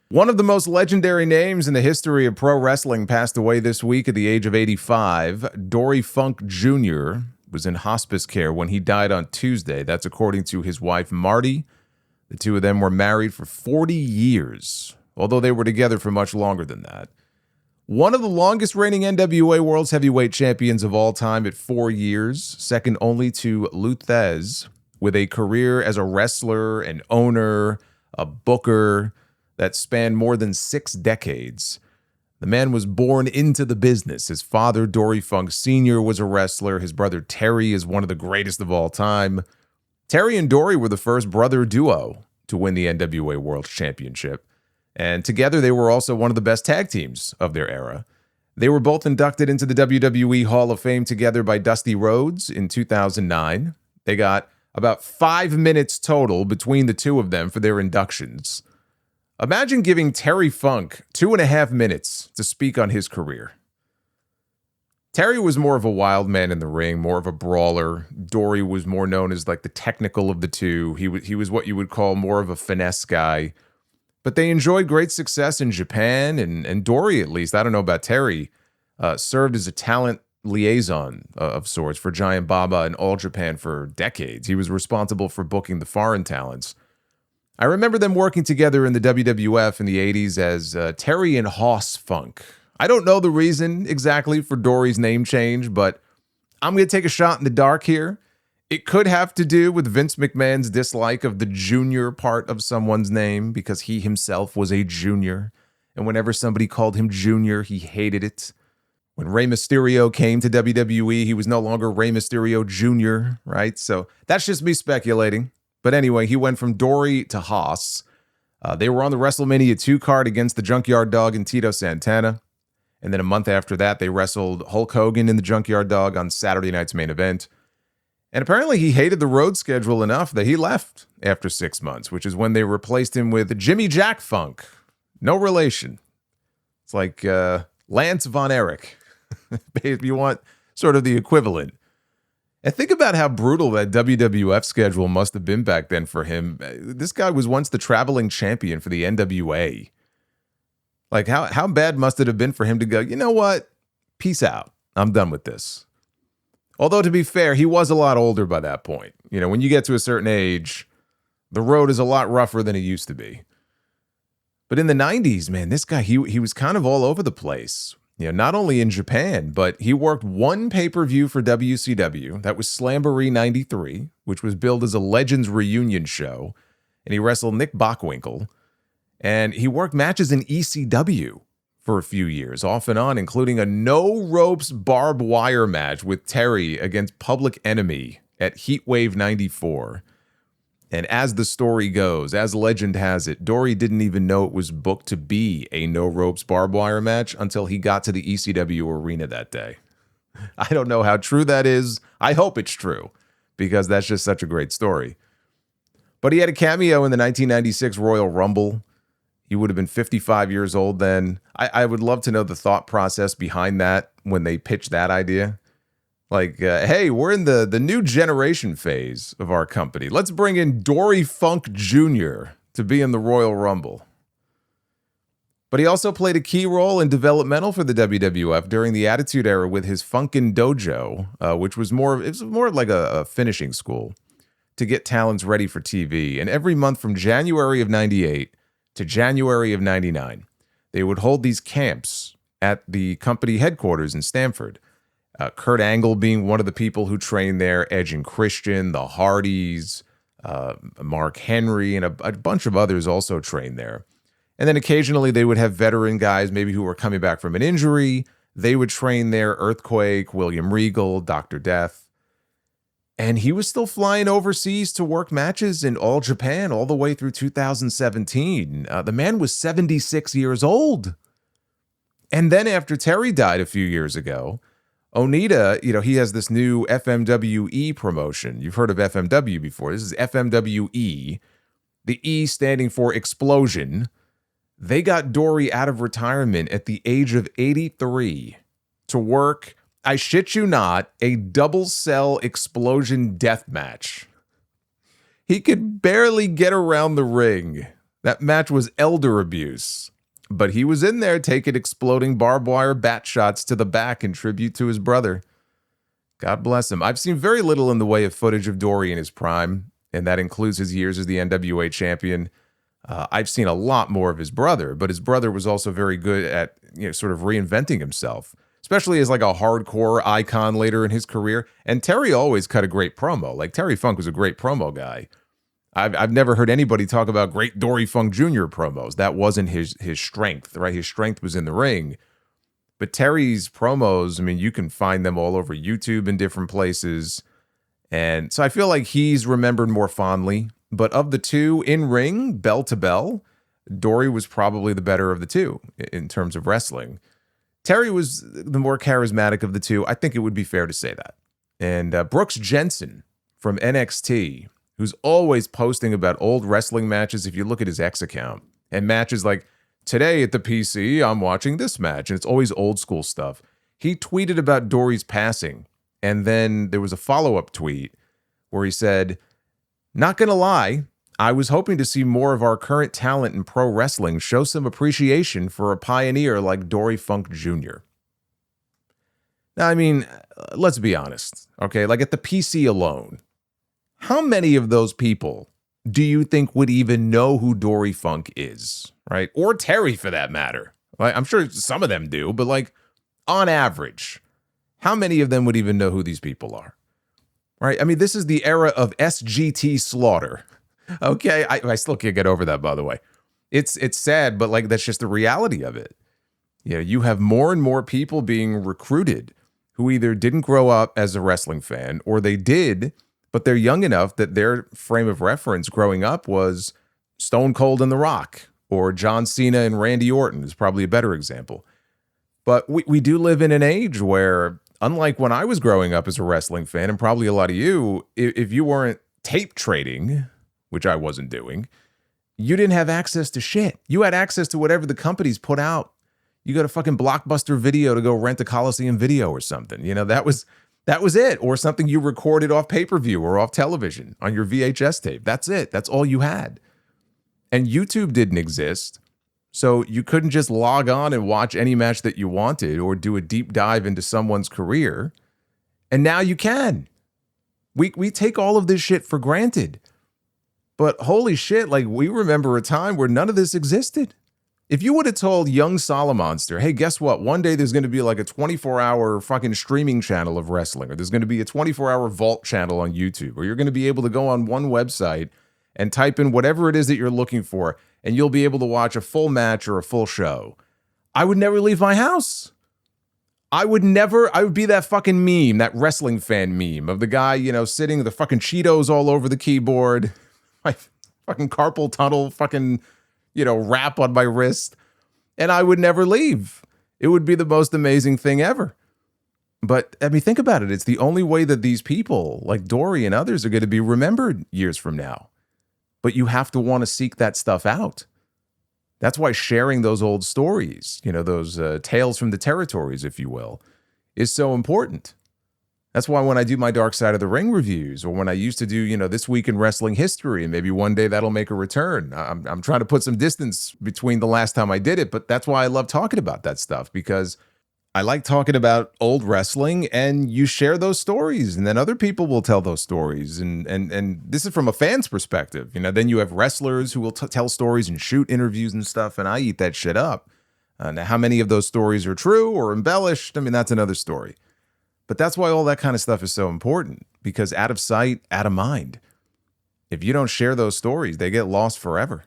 One of the most legendary names in the history of pro wrestling passed away this week at the age of 85. Dory Funk Jr. was in hospice care when he died on Tuesday. That's according to his wife, Marty. The two of them were married for 40 years, although they were together for much longer than that. One of the longest reigning NWA World's Heavyweight Champions of all time at 4 years, second only to Luthez, with a career as a wrestler, an owner, a booker, that spanned more than 6 decades. The man was born into the business. His father, Dory Funk Sr., was a wrestler. His brother, Terry, is one of the greatest of all time. Terry and Dory were the first brother duo to win the NWA World Championship. And together, they were also one of the best tag teams of their era. They were both inducted into the WWE Hall of Fame together by Dusty Rhodes in 2009. They got about 5 minutes total between the two of them for their inductions. Imagine giving Terry Funk 2.5 minutes to speak on his career. Terry was more of a wild man in the ring, more of a brawler. Dory was more known as like the technical of the two. He was what you would call more of a finesse guy. But they enjoyed great success in Japan, and Dory, at least, I don't know about Terry, served as a talent liaison of sorts for Giant Baba in All Japan for decades. He was responsible for booking the foreign talents. I remember them working together in the WWF in the 80s as Terry and Hoss Funk. I don't know the reason exactly for Dory's name change, but I'm going to take a shot in the dark here. It could have to do with Vince McMahon's dislike of the junior part of someone's name because he himself was a junior. And whenever somebody called him junior, he hated it. When Rey Mysterio came to WWE, he was no longer Rey Mysterio Jr., right? So that's just me speculating. But anyway, he went from Dory to Haas. They were on the WrestleMania 2 card against the Junkyard Dog and Tito Santana. And then a month after that, they wrestled Hulk Hogan in the Junkyard Dog on Saturday night's main event. And apparently he hated the road schedule enough that he left after 6 months, which is when they replaced him with Jimmy Jack Funk. No relation. It's like Lance Von Erich, if you want sort of the equivalent. And think about how brutal that WWF schedule must have been back then for him. This guy was once the traveling champion for the NWA. Like, how bad must it have been for him to go, you know what? Peace out. I'm done with this. Although, to be fair, he was a lot older by that point. You know, when you get to a certain age, the road is a lot rougher than it used to be. But in the 90s, man, this guy, he was kind of all over the place. You know, not only in Japan, but he worked one pay-per-view for WCW. That was Slamboree 93, which was billed as a Legends reunion show. And he wrestled Nick Bockwinkel. And he worked matches in ECW for a few years, off and on, including a no-ropes barbed wire match with Terry against Public Enemy at Heatwave 94. And as the story goes, as legend has it, Dory didn't even know it was booked to be a no-ropes barbed wire match until he got to the ECW arena that day. I don't know how true that is. I hope it's true, because that's just such a great story. But he had a cameo in the 1996 Royal Rumble. He would have been 55 years old then. I would love to know the thought process behind that when they pitched that idea. Like, hey, we're in the new generation phase of our company. Let's bring in Dory Funk Jr. to be in the Royal Rumble. But he also played a key role in developmental for the WWF during the Attitude Era with his Funkin' Dojo, which was more like a finishing school to get talents ready for TV. And every month from January of 98 to January of 99, they would hold these camps at the company headquarters in Stamford. Kurt Angle being one of the people who trained there, Edge and Christian, the Hardys, Mark Henry, and a bunch of others also trained there. And then occasionally they would have veteran guys, maybe who were coming back from an injury. They would train there, Earthquake, William Regal, Dr. Death. And he was still flying overseas to work matches in All Japan all the way through 2017. The man was 76 years old. And then after Terry died a few years ago, Onita, he has this new FMWE promotion. You've heard of FMW before. This is FMWE. The E standing for Explosion. They got Dory out of retirement at the age of 83 to work, I shit you not, a double cell explosion death match. He could barely get around the ring. That match was elder abuse. But he was in there taking exploding barbed wire bat shots to the back in tribute to his brother. God bless him. I've seen very little in the way of footage of Dory in his prime, and that includes his years as the NWA champion. I've seen a lot more of his brother, but his brother was also very good at, sort of reinventing himself, especially as like a hardcore icon later in his career. And Terry always cut a great promo. Like Terry Funk was a great promo guy. I've never heard anybody talk about great Dory Funk Jr. promos. That wasn't his strength, right? His strength was in the ring. But Terry's promos, I mean, you can find them all over YouTube in different places. And so I feel like he's remembered more fondly. But of the two in ring, bell to bell, Dory was probably the better of the two in terms of wrestling. Terry was the more charismatic of the two. I think it would be fair to say that. And Brooks Jensen from NXT, who's always posting about old wrestling matches, if you look at his X account, and matches like, today at the PC, I'm watching this match, and it's always old school stuff. He tweeted about Dory's passing, and then there was a follow-up tweet where he said, "Not gonna lie, I was hoping to see more of our current talent in pro wrestling show some appreciation for a pioneer like Dory Funk Jr." Now, I mean, let's be honest, okay? Like at the PC alone, how many of those people do you think would even know who Dory Funk is, right? Or Terry, for that matter. Like, I'm sure some of them do, but like on average, how many of them would even know who these people are, right? I mean, this is the era of SGT slaughter, okay? I still can't get over that, by the way. It's sad, but like that's just the reality of it. You have more and more people being recruited who either didn't grow up as a wrestling fan or they did, but they're young enough that their frame of reference growing up was Stone Cold and The Rock, or John Cena and Randy Orton is probably a better example. But we do live in an age where, unlike when I was growing up as a wrestling fan, and probably a lot of you, if you weren't tape trading, which I wasn't doing, you didn't have access to shit. You had access to whatever the companies put out. You got a fucking Blockbuster Video to go rent a Coliseum video or something. That was it. Or something you recorded off pay-per-view or off television on your VHS tape. That's it. That's all you had. And YouTube didn't exist. So you couldn't just log on and watch any match that you wanted or do a deep dive into someone's career. And now you can. We take all of this shit for granted. But holy shit, like we remember a time where none of this existed. If you would have told young Solomonster, hey, guess what? One day there's going to be like a 24-hour fucking streaming channel of wrestling, or there's going to be a 24-hour vault channel on YouTube, or you're going to be able to go on one website and type in whatever it is that you're looking for, and you'll be able to watch a full match or a full show. I would never leave my house. I would be that fucking meme, that wrestling fan meme of the guy, sitting with the fucking Cheetos all over the keyboard, my fucking carpal tunnel, fucking wrap on my wrist, and I would never leave. It would be the most amazing thing ever. But I mean, think about it. It's the only way that these people like Dory and others are going to be remembered years from now. But you have to want to seek that stuff out. That's why sharing those old stories, those tales from the territories, if you will, is so important. That's why when I do my Dark Side of the Ring reviews, or when I used to do, This Week in Wrestling History, and maybe one day that'll make a return. I'm trying to put some distance between the last time I did it, but that's why I love talking about that stuff, because I like talking about old wrestling, and you share those stories, and then other people will tell those stories. And this is from a fan's perspective. Then you have wrestlers who will tell stories and shoot interviews and stuff, and I eat that shit up. Now, how many of those stories are true or embellished? I mean, that's another story. But that's why all that kind of stuff is so important, because out of sight, out of mind. If you don't share those stories, they get lost forever.